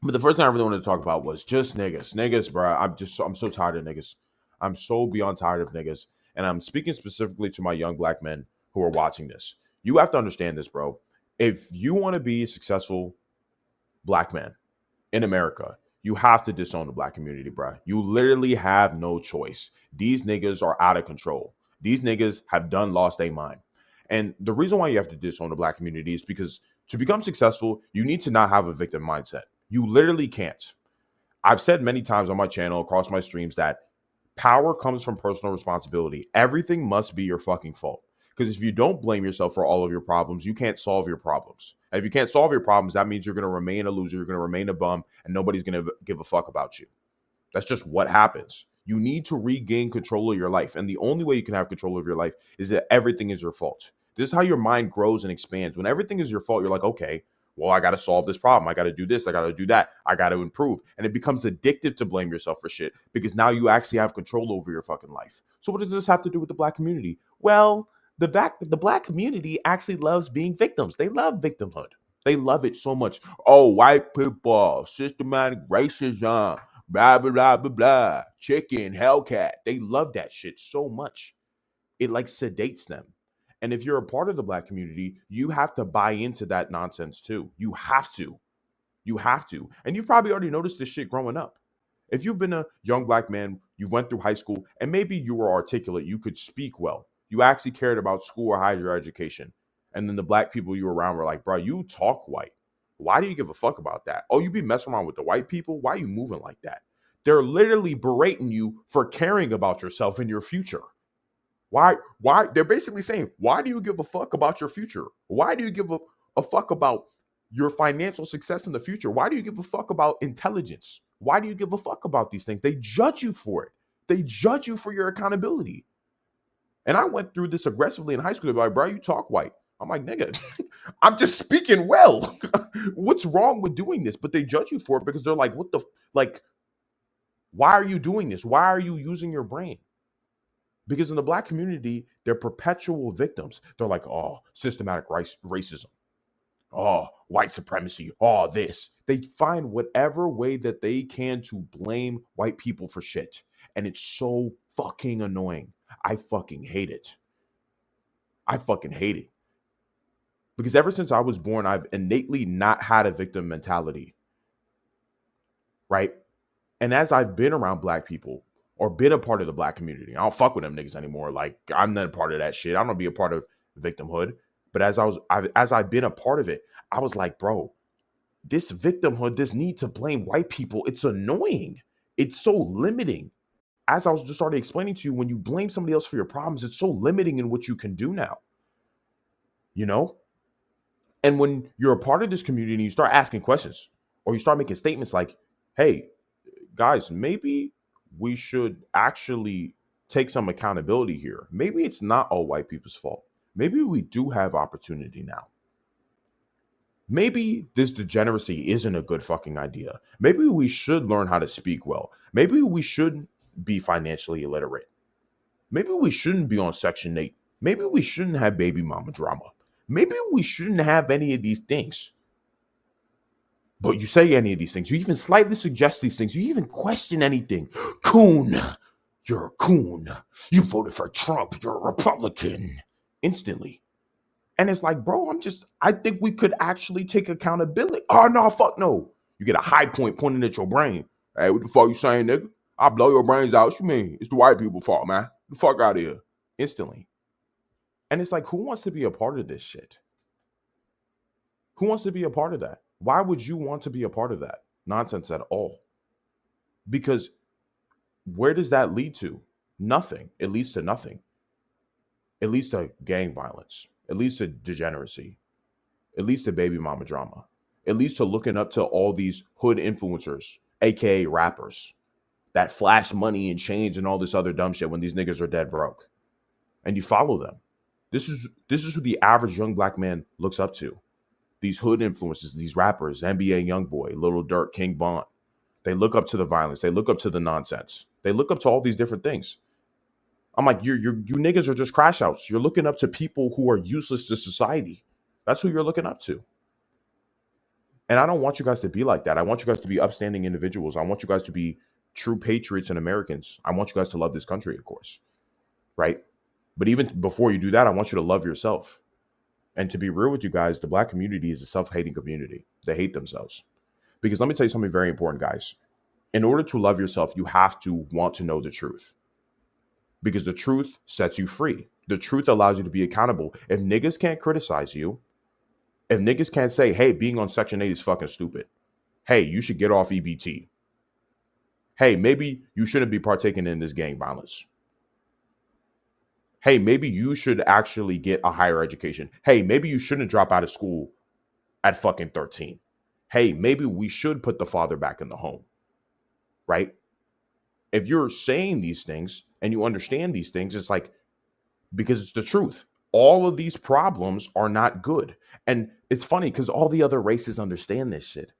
But the first thing I really wanted to talk about was just niggas. Niggas, bro. I'm so tired of niggas. I'm so beyond tired of niggas. And I'm speaking specifically to my young black men who are watching this. You have to understand this, bro. If you want to be a successful black man in America, you have to disown the black community, bro. You literally have no choice. These niggas are out of control. These niggas have done lost their mind. And the reason why you have to disown the black community is because to become successful, you need to not have a victim mindset. You literally can't. I've said many times on my channel, across my streams, that power comes from personal responsibility. Everything must be your fucking fault. Because if you don't blame yourself for all of your problems, you can't solve your problems. And if you can't solve your problems, that means you're going to remain a loser, you're going to remain a bum, and nobody's going to give a fuck about you. That's just what happens. You need to regain control of your life. And the only way you can have control of your life is that everything is your fault. This is how your mind grows and expands. When everything is your fault, you're like, okay, well, I got to solve this problem. I got to do this. I got to do that. I got to improve. And it becomes addictive to blame yourself for shit because now you actually have control over your fucking life. So, what does this have to do with the black community? Well, the black community actually loves being victims. They love victimhood. They love it so much. Oh, white people, systematic racism, blah blah blah blah blah, chicken, Hellcat. They love that shit so much. It like sedates them. And if you're a part of the black community, you have to buy into that nonsense too. You have to. You have to. And you've probably already noticed this shit growing up. If you've been a young black man, you went through high school, and maybe you were articulate, you could speak well, you actually cared about school or higher education. And then the black people you were around were like, bro, you talk white. Why do you give a fuck about that? Oh, you be messing around with the white people? Why are you moving like that? They're literally berating you for caring about yourself and your future. Why? They're basically saying, why do you give a fuck about your future? Why do you give a fuck about your financial success in the future? Why do you give a fuck about intelligence? Why do you give a fuck about these things? They judge you for it. They judge you for your accountability. And I went through this aggressively in high school. They're like, bro, you talk white. I'm like, nigga, I'm just speaking well. What's wrong with doing this? But they judge you for it because they're like, what the, like, why are you doing this? Why are you using your brain? Because in the black community, they're perpetual victims. They're like, oh, systematic racism. Oh, white supremacy. Oh, this. They find whatever way that they can to blame white people for shit. And it's so fucking annoying. I fucking hate it. I fucking hate it. Because ever since I was born, I've innately not had a victim mentality, right? And as I've been around black people or been a part of the black community, I don't fuck with them niggas anymore. Like I'm not a part of that shit. I don't be a part of victimhood. But as I've been a part of it, I was like, bro, this victimhood, this need to blame white people, it's annoying. It's so limiting. As I was just started explaining to you, when you blame somebody else for your problems, it's so limiting in what you can do now. You know? And when you're a part of this community and you start asking questions or you start making statements like, hey, guys, maybe we should actually take some accountability here. Maybe it's not all white people's fault. Maybe we do have opportunity now. Maybe this degeneracy isn't a good fucking idea. Maybe we should learn how to speak well. Maybe we shouldn't be financially illiterate. Maybe we shouldn't be on Section 8. Maybe we shouldn't have baby mama drama. Maybe we shouldn't have any of these things. But you say any of these things. You even slightly suggest these things. You even question anything. Coon, you're a coon. You voted for Trump. You're a Republican. Instantly. And it's like, bro, I think we could actually take accountability. Oh, no, fuck no. You get a high point pointing at your brain. Hey, what the fuck you saying, nigga? I'll blow your brains out. What you mean? It's the white people's fault, man. Get the fuck out of here. Instantly. And it's like, who wants to be a part of this shit? Who wants to be a part of that? Why would you want to be a part of that nonsense at all? Because where does that lead to? Nothing. It leads to nothing. It leads to gang violence. It leads to degeneracy. It leads to baby mama drama. It leads to looking up to all these hood influencers, aka rappers, that flash money and change and all this other dumb shit when these niggas are dead broke. And you follow them. This is who the average young black man looks up to. These hood influences, these rappers, NBA Youngboy, Little Durk, King Von. They look up to the violence. They look up to the nonsense. They look up to all these different things. I'm like, you niggas are just crash outs. You're looking up to people who are useless to society. That's who you're looking up to. And I don't want you guys to be like that. I want you guys to be upstanding individuals. I want you guys to be true patriots and Americans. I want you guys to love this country, of course, right? But even before you do that, I want you to love yourself. And to be real with you guys, the black community is a self-hating community. They hate themselves. Because let me tell you something very important, guys. In order to love yourself, you have to want to know the truth. Because the truth sets you free. The truth allows you to be accountable. If niggas can't criticize you, if niggas can't say, hey, being on Section 8 is fucking stupid. Hey, you should get off EBT. Hey, maybe you shouldn't be partaking in this gang violence. Hey, maybe you should actually get a higher education. Hey, maybe you shouldn't drop out of school at fucking 13. Hey, maybe we should put the father back in the home, right? If you're saying these things and you understand these things, it's like, because it's the truth. All of these problems are not good. And it's funny because all the other races understand this shit.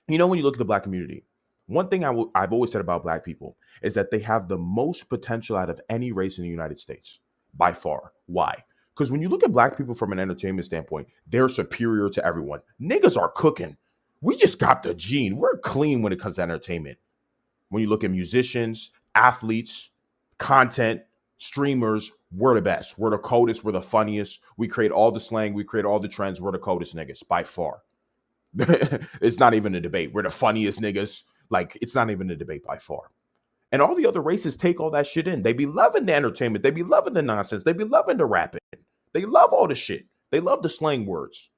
You know, when you look at the black community, one thing I've always said about black people is that they have the most potential out of any race in the United States by far. Why? Because when you look at black people from an entertainment standpoint, they're superior to everyone. Niggas are cooking. We just got the gene. We're clean when it comes to entertainment. When you look at musicians, athletes, content, streamers, we're the best. We're the coldest. We're the funniest. We create all the slang. We create all the trends. We're the coldest niggas by far. It's not even a debate. We're the funniest niggas. Like, it's not even a debate by far. And all the other races take all that shit in. They be loving the entertainment. They be loving the nonsense. They be loving the rapping. They love all the shit. They love the slang words.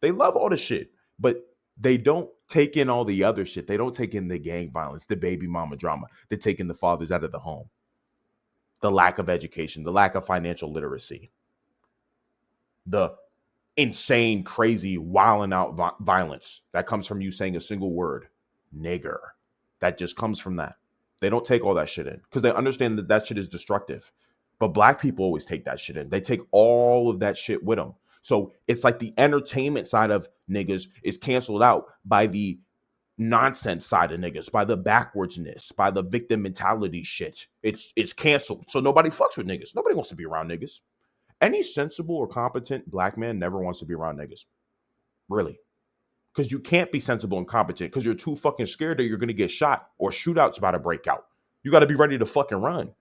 They love all the shit. But they don't take in all the other shit. They don't take in the gang violence, the baby mama drama. They're taking the fathers out of the home. The lack of education, the lack of financial literacy, the insane, crazy, wilding out violence that comes from you saying a single word, nigger. That just comes from that. They don't take all that shit in because they understand that that shit is destructive. But black people always take that shit in. They take all of that shit with them. So it's like the entertainment side of niggas is canceled out by the nonsense side of niggas, by the backwardsness, by the victim mentality shit. It's canceled. So nobody fucks with niggas. Nobody wants to be around niggas. Any sensible or competent black man never wants to be around niggas. Really. Because you can't be sensible and competent because you're too fucking scared that you're going to get shot or shootouts about to break out. You got to be ready to fucking run.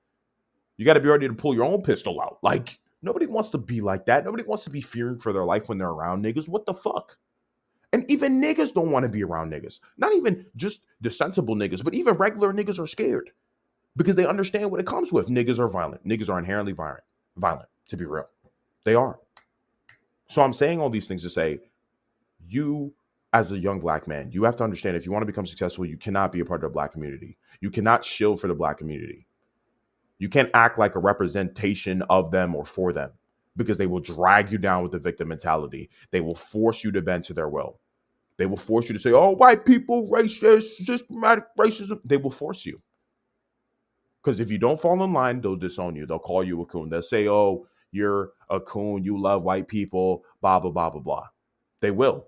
You got to be ready to pull your own pistol out. Like, nobody wants to be like that. Nobody wants to be fearing for their life when they're around niggas. What the fuck? And even niggas don't want to be around niggas. Not even just the sensible niggas, but even regular niggas are scared because they understand what it comes with. Niggas are violent. Niggas are inherently violent, to be real. They are. So I'm saying all these things to say, you as a young black man, you have to understand if you want to become successful, you cannot be a part of the black community. You cannot shield for the black community. You can't act like a representation of them or for them because they will drag you down with the victim mentality. They will force you to bend to their will. They will force you to say, oh, white people, racist, systematic racism. They will force you. Because if you don't fall in line, they'll disown you. They'll call you a coon. They'll say, oh, you're a coon. You love white people, blah, blah, blah, blah, blah. They will.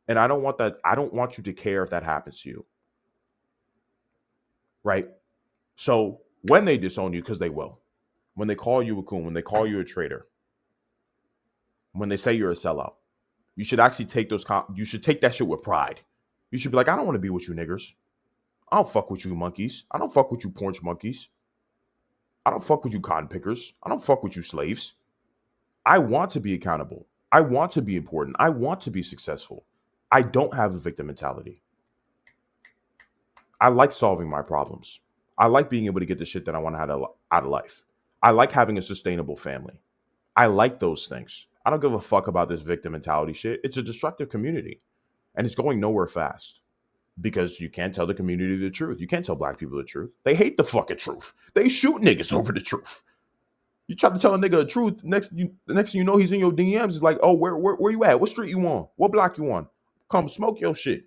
And I don't want that. I don't want you to care if that happens to you. Right? So when they disown you, because they will, when they call you a coon, when they call you a traitor, when they say you're a sellout, you should actually take you should take that shit with pride. You should be like, I don't want to be with you niggers. I don't fuck with you monkeys. I don't fuck with you porch monkeys. I don't fuck with you cotton pickers. I don't fuck with you slaves. I want to be accountable. I want to be important. I want to be successful. I don't have a victim mentality. I like solving my problems. I like being able to get the shit that I want out of life. I like having a sustainable family. I like those things. I don't give a fuck about this victim mentality shit. It's a destructive community. And it's going nowhere fast. Because you can't tell the community the truth. You can't tell black people the truth. They hate the fucking truth. They shoot niggas over the truth. You try to tell a nigga the truth, the next thing you know, he's in your DMs. It's like, oh, where you at? What street you on? What block you on? Come smoke your shit.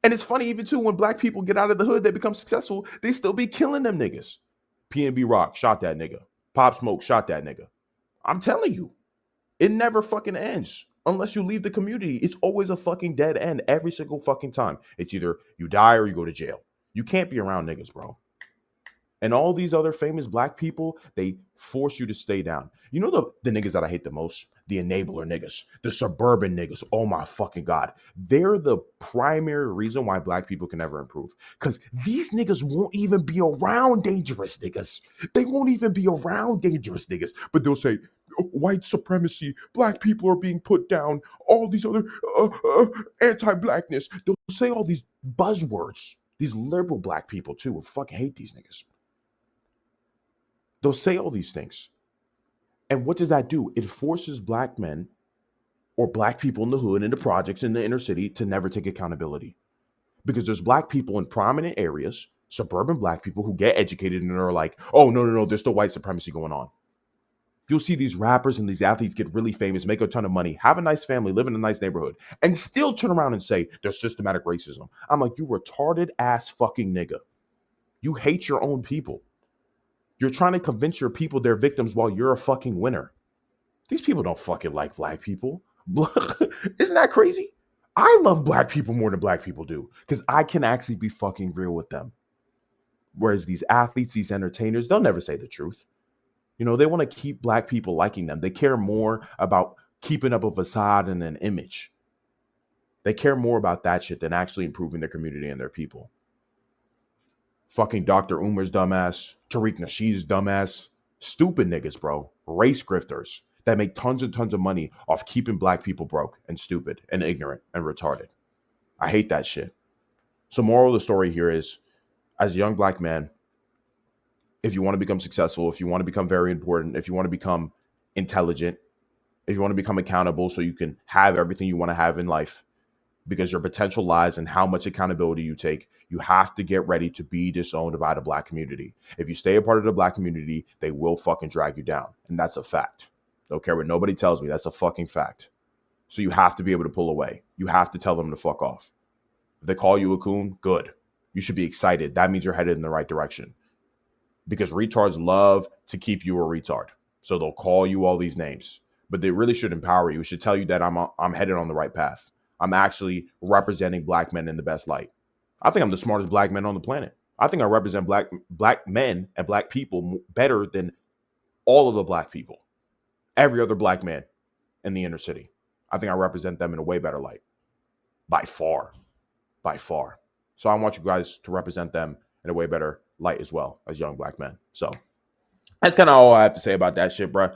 And it's funny even too, when black people get out of the hood, they become successful, they still be killing them niggas. PNB Rock shot that nigga. Pop Smoke shot that nigga. I'm telling you, it never fucking ends unless you leave the community. It's always a fucking dead end every single fucking time. It's either you die or you go to jail. You can't be around niggas, bro. And all these other famous black people, they force you to stay down. You know the niggas that I hate the most? The enabler niggas, the suburban niggas. Oh my fucking God. They're the primary reason why black people can never improve. Because these niggas won't even be around dangerous niggas. They won't even be around dangerous niggas. But they'll say, white supremacy, black people are being put down, all these other anti-blackness. They'll say all these buzzwords. These liberal black people too will fucking hate these niggas. They'll say all these things. And what does that do? It forces black men or black people in the hood, in the projects, in the inner city to never take accountability. Because there's black people in prominent areas, suburban black people who get educated and are like, oh, no, there's still white supremacy going on. You'll see these rappers and these athletes get really famous, make a ton of money, have a nice family, live in a nice neighborhood, and still turn around and say there's systematic racism. I'm like, you retarded ass fucking nigga. You hate your own people. You're trying to convince your people they're victims while you're a fucking winner. These people don't fucking like black people. Isn't that crazy? I love black people more than black people do because I can actually be fucking real with them. Whereas these athletes, these entertainers, they'll never say the truth. You know, they want to keep black people liking them. They care more about keeping up a facade and an image. They care more about that shit than actually improving their community and their people. Fucking Dr. Umar's dumbass, Tariq Nasheed's dumbass, stupid niggas, bro. Race grifters that make tons and tons of money off keeping black people broke and stupid and ignorant and retarded. I hate that shit. So moral of the story here is, as a young black man, if you want to become successful, if you want to become very important, if you want to become intelligent, if you want to become accountable so you can have everything you want to have in life, because your potential lies in how much accountability you take, you have to get ready to be disowned by the black community. If you stay a part of the black community, they will fucking drag you down. And that's a fact. Don't care what nobody tells me. That's a fucking fact. So you have to be able to pull away. You have to tell them to fuck off. If they call you a coon, good. You should be excited. That means you're headed in the right direction. Because retards love to keep you a retard. So they'll call you all these names. But they really should empower you. It should tell you that I'm headed on the right path. I'm actually representing black men in the best light. I think I'm the smartest black man on the planet. I think I represent black men and black people better than all of the black people. Every other black man in the inner city. I think I represent them in a way better light. By far. By far. So I want you guys to represent them in a way better light as well as young black men. So that's kind of all I have to say about that shit, bro.